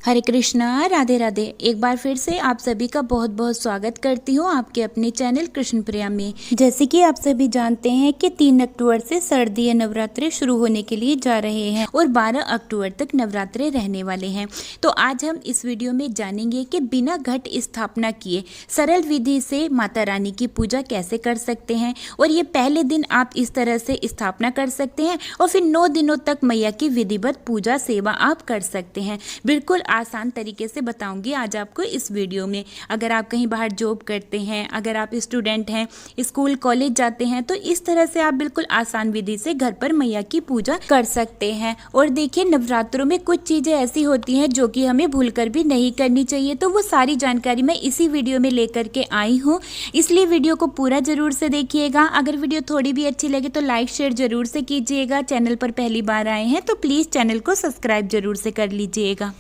हरे कृष्णा, राधे राधे। एक बार फिर से आप सभी का बहुत बहुत स्वागत करती हूँ आपके अपने चैनल कृष्ण प्रिया में। जैसे कि आप सभी जानते हैं कि 3 अक्टूबर से शारदीय नवरात्रे शुरू होने के लिए जा रहे हैं और 12 अक्टूबर तक नवरात्रे रहने वाले हैं। तो आज हम इस वीडियो में जानेंगे कि बिना घट स्थापना किए सरल विधि से माता रानी की पूजा कैसे कर सकते हैं और ये पहले दिन आप इस तरह से स्थापना कर सकते हैं और फिर 9 दिनों तक मैया की विधिवत पूजा सेवा आप कर सकते हैं। बिल्कुल आसान तरीके से बताऊंगी आज आपको इस वीडियो में। अगर आप कहीं बाहर जॉब करते हैं, अगर आप स्टूडेंट हैं, स्कूल कॉलेज जाते हैं, तो इस तरह से आप बिल्कुल आसान विधि से घर पर मैया की पूजा कर सकते हैं। और देखिए, नवरात्रों में कुछ चीज़ें ऐसी होती हैं जो कि हमें भूलकर भी नहीं करनी चाहिए, तो वो सारी जानकारी मैं इसी वीडियो में लेकर के आई हूँ। इसलिए वीडियो को पूरा जरूर से देखिएगा। अगर वीडियो थोड़ी भी अच्छी लगे तो लाइक शेयर जरूर से कीजिएगा। चैनल पर पहली बार आए हैं तो प्लीज़ चैनल को सब्सक्राइब जरूर से कर लीजिएगा।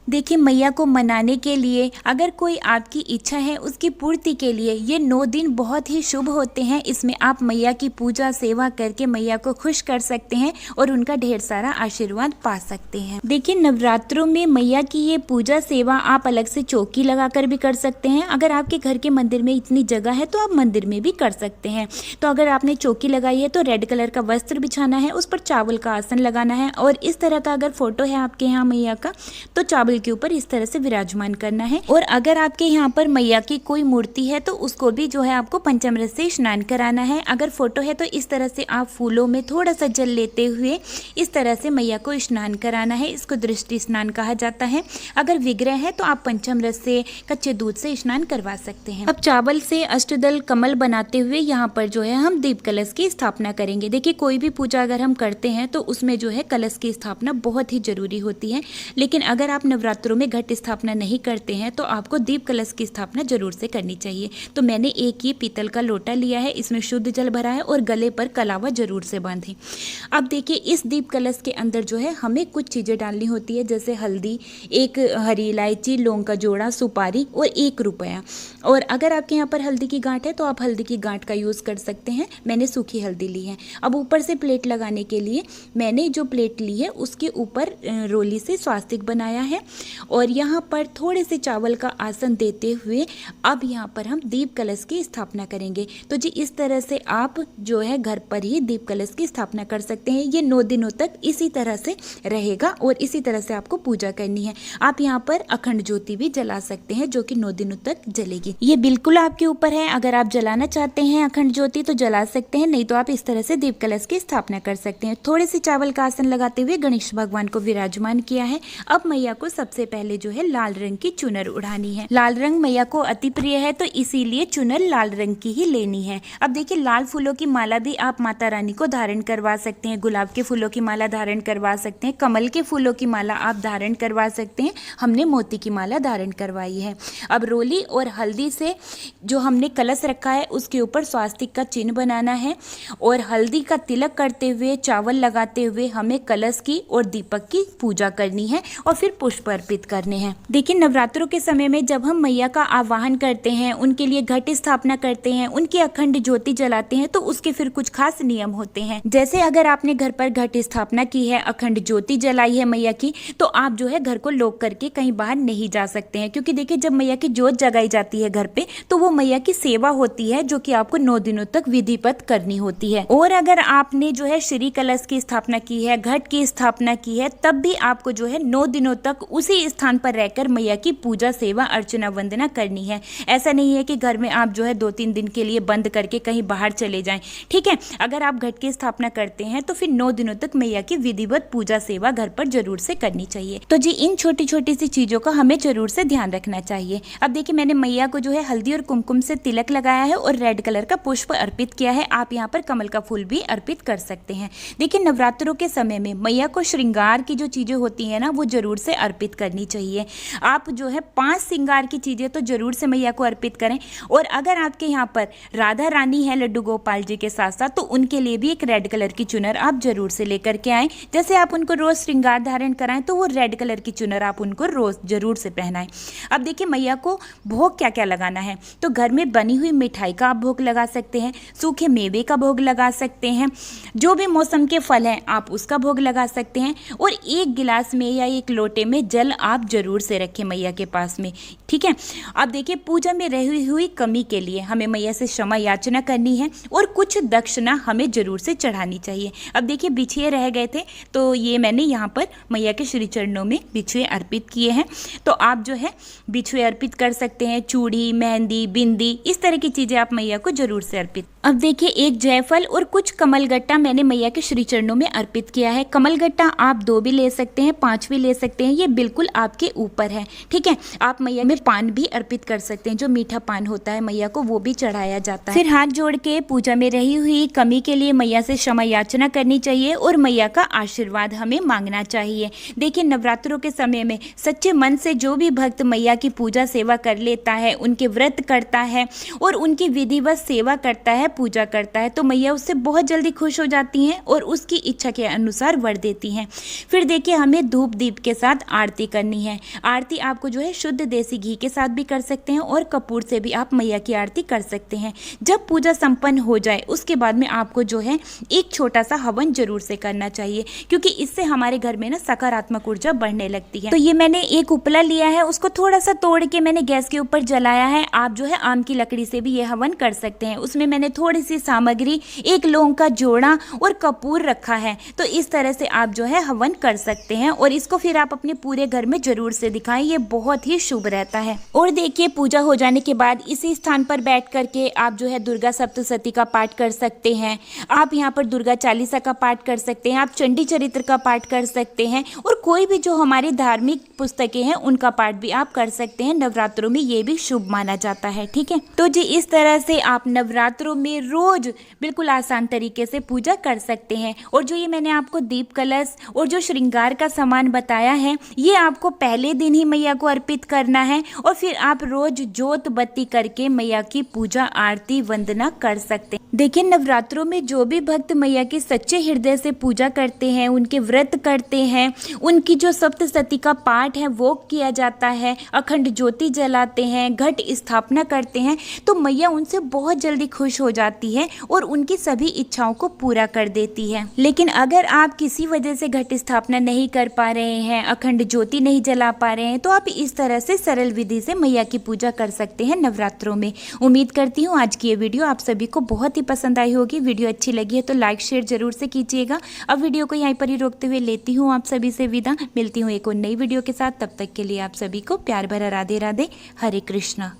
देखिए, मैया को मनाने के लिए अगर कोई आपकी इच्छा है उसकी पूर्ति के लिए ये 9 दिन बहुत ही शुभ होते हैं। इसमें आप मैया की पूजा सेवा करके मैया को खुश कर सकते हैं और उनका ढेर सारा आशीर्वाद पा सकते हैं। देखिए, नवरात्रों में मैया की ये पूजा सेवा आप अलग से चौकी लगाकर भी कर सकते हैं। अगर आपके घर के मंदिर में इतनी जगह है तो आप मंदिर में भी कर सकते हैं। तो अगर आपने चौकी लगाई है तो रेड कलर का वस्त्र बिछाना है, उस पर चावल का आसन लगाना है और इस तरह का अगर फोटो है आपके यहाँ मैया का तो चावल के ऊपर इस तरह से विराजमान करना है। और अगर आपके यहाँ पर मैया की कोई मूर्ति है तो उसको भी जो है आपको पंचामृत से स्नान कराना है। अगर फोटो है तो इस तरह से आप फूलों में थोड़ा सा जल लेते हुए इस तरह से मैया को स्नान कराना है। इसको दृष्टि स्नान कहा जाता है। अगर विग्रह है तो आप पंचामृत से, कच्चे दूध से स्नान करवा सकते हैं। अब चावल से अष्टदल कमल बनाते हुए यहाँ पर जो है हम दीप कलश की स्थापना करेंगे। देखिए, कोई भी पूजा अगर हम करते हैं तो उसमें जो है कलश की स्थापना बहुत ही जरूरी होती है। लेकिन अगर आप नवरात्रों में घट स्थापना नहीं करते हैं तो आपको दीप कलश की स्थापना जरूर से करनी चाहिए। तो मैंने एक ये पीतल का लोटा लिया है, इसमें शुद्ध जल भरा है और गले पर कलावा जरूर से बांधे। अब देखिए, इस दीप कलश के अंदर जो है हमें कुछ चीज़ें डालनी होती है, जैसे हल्दी, एक हरी इलायची, लौंग का जोड़ा, सुपारी और 1 रुपया। और अगर आपके यहाँ पर हल्दी की गांठ है तो आप हल्दी की गांठ का यूज़ कर सकते हैं। मैंने सूखी हल्दी ली है। अब ऊपर से प्लेट लगाने के लिए मैंने जो प्लेट ली है उसके ऊपर रोली से स्वास्तिक बनाया है और यहाँ पर थोड़े से चावल का आसन देते हुए अब यहाँ पर हम दीप कलश की स्थापना करेंगे। तो जी, इस तरह से आप जो है घर पर ही दीप कलश की स्थापना कर सकते हैं। ये 9 दिनों तक इसी तरह से रहेगा और इसी तरह से आपको पूजा करनी है। आप यहाँ पर अखंड ज्योति भी जला सकते हैं जो कि 9 दिनों तक जलेगी। ये बिल्कुल आपके ऊपर है। अगर आप जलाना चाहते हैं अखंड ज्योति तो जला सकते हैं, नहीं तो आप इस तरह से दीप कलश की स्थापना कर सकते हैं। थोड़े से चावल का आसन लगाते हुए गणेश भगवान को विराजमान किया है। अब मैया को सबसे पहले जो है लाल रंग की चुनर उड़ानी है। लाल रंग मैया को अति प्रिय है तो इसीलिए चुनर लाल रंग की ही लेनी है। अब देखिए, लाल फूलों की माला भी आप माता रानी को धारण करवा सकते हैं। गुलाब के फूलों की माला धारण करवा सकते हैं। कमल के फूलों की माला आप धारण करवा सकते हैं। हमने मोती की माला धारण करवाई है। अब रोली और हल्दी से जो हमने कलश रखा है उसके ऊपर स्वास्तिक का चिन्ह बनाना है और हल्दी का तिलक करते हुए, चावल लगाते हुए हमें कलश की और दीपक की पूजा करनी है और फिर पुष्प अर्पित करने हैं। देखिए, नवरात्रों के समय में जब हम मैया का आवाहन करते हैं, उनके लिए घट स्थापना करते हैं, उनकी अखंड ज्योति जलाते हैं तो उसके फिर कुछ खास नियम होते हैं। जैसे अगर आपने घर पर घट स्थापना की है, अखंड ज्योति जलाई है मैया की, तो आप जो है घर को लॉक करके कहीं बाहर नहीं जा सकते हैं। क्योंकि देखिए, जब मैया की ज्योत जगाई जाती है घर पे तो वो मैया की सेवा होती है जो कि आपको 9 दिनों तक विधिवत करनी होती है। और अगर आपने जो है श्री कलश की स्थापना की है, घट की स्थापना की है, तब भी आपको जो है 9 दिनों तक उसी स्थान पर रहकर मैया की पूजा सेवा अर्चना वंदना करनी है। ऐसा नहीं है कि घर में आप जो है 2-3 दिन के लिए बंद करके कहीं बाहर चले जाएं। ठीक है, अगर आप घट की स्थापना करते हैं तो फिर 9 दिनों तक मैया की विधिवत पूजा सेवा घर पर जरूर से करनी चाहिए। तो जी, इन छोटी छोटी सी चीजों का हमें जरूर से ध्यान रखना चाहिए। अब देखिए, मैंने मैया को जो है हल्दी और कुमकुम से तिलक लगाया है और रेड कलर का पुष्प अर्पित किया है। आप यहाँ पर कमल का फूल भी अर्पित कर सकते हैं। देखिए, नवरात्रों के समय में मैया को श्रृंगार की जो चीजें होती है ना वो जरूर से अर्पित करनी चाहिए। आप जो है 5 श्रृंगार की चीजें तो जरूर से मैया को अर्पित करें। और अगर आपके यहाँ पर राधा रानी है लड्डू गोपाल जी के साथ साथ, तो उनके लिए भी एक रेड कलर की चुनर आप जरूर से लेकर के आएं। जैसे आप उनको रोज श्रृंगार धारण कराएं तो वो रेड कलर की चुनर आप उनको रोज जरूर से पहनाएं। अब देखिए, मैया को भोग क्या क्या लगाना है, तो घर में बनी हुई मिठाई का आप भोग लगा सकते हैं, सूखे मेवे का भोग लगा सकते हैं, जो भी मौसम के फल हैं आप उसका भोग लगा सकते हैं। और 1 गिलास में या 1 लोटे में जल जल आप जरूर से रखें मैया के पास में, ठीक है। अब देखिए, पूजा में रही हुई कमी के लिए हमें मैया से क्षमा याचना करनी है और कुछ दक्षिणा हमें जरूर से चढ़ानी चाहिए। अब देखिए, बिछुए रह गए थे तो ये मैंने यहाँ पर मैया के श्री चरणों में बिछुए अर्पित किए हैं। तो आप जो है बिछुए अर्पित कर सकते हैं, चूड़ी, मेहंदी, बिंदी, इस तरह की चीज़ें आप मैया को जरूर से अर्पित। अब देखिए, एक जयफल और कुछ कमलगट्टा मैंने मैया के श्री चरणों में अर्पित किया है। कमलगट्टा आप 2 भी ले सकते हैं, 5 भी ले सकते हैं, ये बिल्कुल आपके ऊपर है, ठीक है। आप मैया में पान भी अर्पित कर सकते हैं, जो मीठा पान होता है मैया को वो भी चढ़ाया जाता है। फिर हाथ जोड़ के पूजा में रही हुई कमी के लिए मैया से क्षमा याचना करनी चाहिए और मैया का आशीर्वाद हमें मांगना चाहिए। देखिए, नवरात्रों के समय में सच्चे मन से जो भी भक्त मैया की पूजा सेवा कर लेता है, उनके व्रत करता है और उनकी विधिवत सेवा करता है, पूजा करता है, तो मैया उससे बहुत जल्दी खुश हो जाती हैं और उसकी इच्छा के अनुसार वर देती हैं। फिर देखिए, हमें धूप दीप के साथ आरती करनी है। आरती आपको जो है शुद्ध देसी घी के साथ भी कर सकते हैं और कपूर से भी आप मैया की आरती कर सकते हैं। जब पूजा संपन्न हो जाए उसके बाद में आपको जो है एक छोटा सा हवन जरूर से करना चाहिए, क्योंकि इससे हमारे घर में ना सकारात्मक ऊर्जा बढ़ने लगती है। तो ये मैंने एक उपला लिया है, उसको थोड़ा सा तोड़ के मैंने गैस के ऊपर जलाया है। आप जो है आम की लकड़ी से भी ये हवन कर सकते हैं। उसमें मैंने थोड़ी सी सामग्री, एक लौंग का जोड़ा और कपूर रखा है। तो इस तरह से आप जो है हवन कर सकते हैं और इसको फिर आप अपने पूरे घर में जरूर से दिखाएं, ये बहुत ही शुभ रहता है। और देखिए, पूजा हो जाने के बाद इसी स्थान पर बैठ करके आप जो है दुर्गा सप्तशती का पाठ कर सकते हैं। आप यहाँ पर दुर्गा चालीसा का पाठ कर सकते हैं, आप चंडी चरित्र का पाठ कर सकते हैं और कोई भी जो हमारी धार्मिक पुस्तकें हैं उनका पाठ भी आप कर सकते हैं। नवरात्रों में ये भी शुभ माना जाता है, ठीक है। तो जी, इस तरह से आप नवरात्रों में रोज बिल्कुल आसान तरीके से पूजा कर सकते हैं। और जो ये मैंने आपको दीप कलश और जो श्रृंगार का सामान बताया है, ये आपको पहले दिन ही मैया को अर्पित करना है और फिर आप रोज जोत बत्ती करके मैया की पूजा आरती वंदना कर सकते हैं। देखिए, नवरात्रों में जो भी भक्त मैया की सच्चे हृदय से पूजा करते हैं, उनके व्रत करते हैं, उनकी जो सप्तशती का पाठ है वो किया जाता है, अखंड ज्योति जलाते हैं, घट स्थापना करते हैं, तो मैया उनसे बहुत जल्दी खुश हो जाती है और उनकी सभी इच्छाओं को पूरा कर देती है। लेकिन अगर आप किसी वजह से घट स्थापना नहीं कर पा रहे हैं, अखंड ज्योति नहीं जला पा रहे हैं, तो आप इस तरह से सरल विधि से मैया की पूजा कर सकते हैं नवरात्रों में। उम्मीद करती हूँ आज की ये वीडियो आप सभी को बहुत ही पसंद आई होगी। वीडियो अच्छी लगी है तो लाइक शेयर जरूर से कीजिएगा। अब वीडियो को यहीं पर ही रोकते हुए लेती हूँ आप सभी से विदा। मिलती हूँ एक और नई वीडियो के साथ, तब तक के लिए आप सभी को प्यार भरा राधे राधे, हरे कृष्णा।